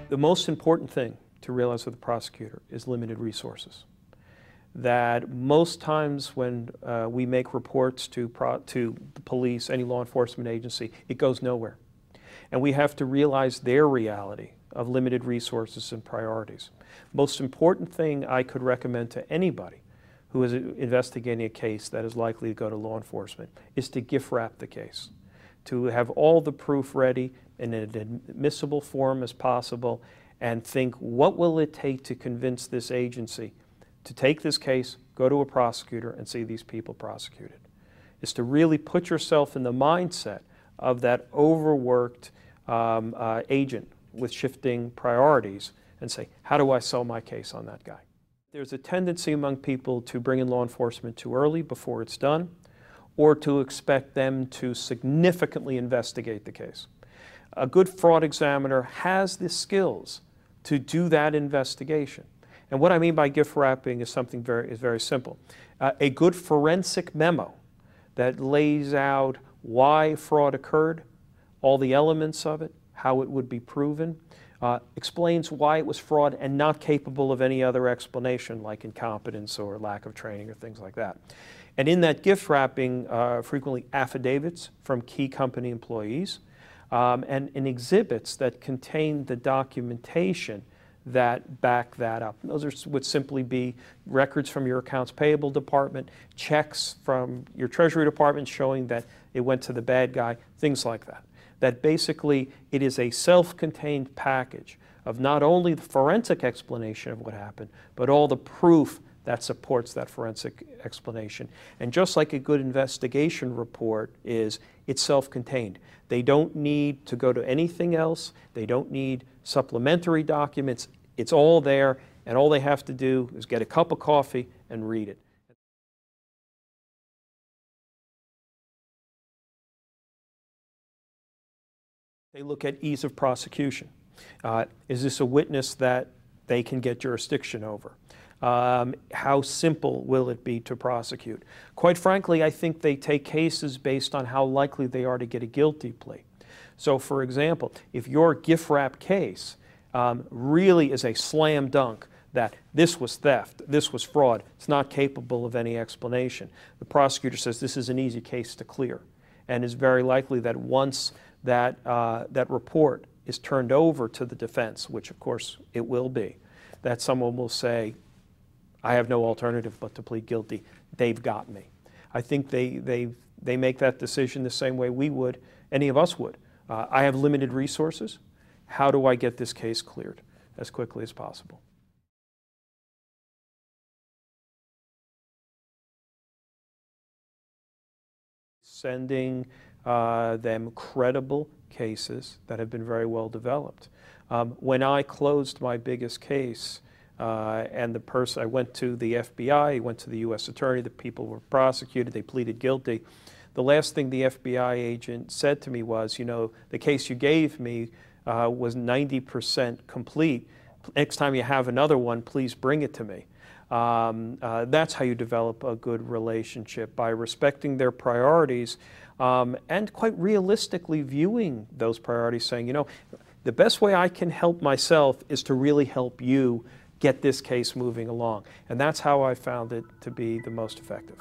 The most important thing to realize with a prosecutor is limited resources. That most times when we make reports to the police, any law enforcement agency, it goes nowhere. And we have to realize their reality of limited resources and priorities. Most important thing I could recommend to anybody who is investigating a case that is likely to go to law enforcement is to gift wrap the case, to have all the proof ready in an admissible form as possible, and think, what will it take to convince this agency to take this case, go to a prosecutor, and see these people prosecuted? Is to really put yourself in the mindset of that overworked agent with shifting priorities and say, how do I sell my case on that guy? There's a tendency among people to bring in law enforcement too early before it's done, or to expect them to significantly investigate the case. A good fraud examiner has the skills to do that investigation. And what I mean by gift wrapping is something very simple. A good forensic memo that lays out why fraud occurred, all the elements of it, how it would be proven, explains why it was fraud and not capable of any other explanation like incompetence or lack of training or things like that. And in that gift wrapping, frequently affidavits from key company employees and exhibits that contain the documentation that back that up. Those would simply be records from your accounts payable department, checks from your treasury department showing that it went to the bad guy, things like that. That basically it is a self-contained package of not only the forensic explanation of what happened, but all the proof that supports that forensic explanation. And just like a good investigation report is, it's self-contained. They don't need to go to anything else. They don't need supplementary documents. It's all there, and all they have to do is get a cup of coffee and read it. They look at ease of prosecution. Is this a witness that they can get jurisdiction over? How simple will it be to prosecute? Quite frankly, I think they take cases based on how likely they are to get a guilty plea. So for example, if your gift wrap case really is a slam dunk that this was theft, this was fraud, it's not capable of any explanation, the prosecutor says this is an easy case to clear, and is very likely that once that report is turned over to the defense, which of course it will be, that someone will say, I have no alternative but to plead guilty. They've got me. I think they make that decision the same way we would, any of us would. I have limited resources. How do I get this case cleared as quickly as possible? Sending them credible cases that have been very well developed. When I closed my biggest case, and I went to the FBI, went to the U.S. attorney, the people were prosecuted, they pleaded guilty. The last thing the FBI agent said to me was, you know, the case you gave me was 90% complete. Next time you have another one, please bring it to me. That's how you develop a good relationship, by respecting their priorities and quite realistically viewing those priorities, saying, you know, the best way I can help myself is to really help you get this case moving along. And that's how I found it to be the most effective.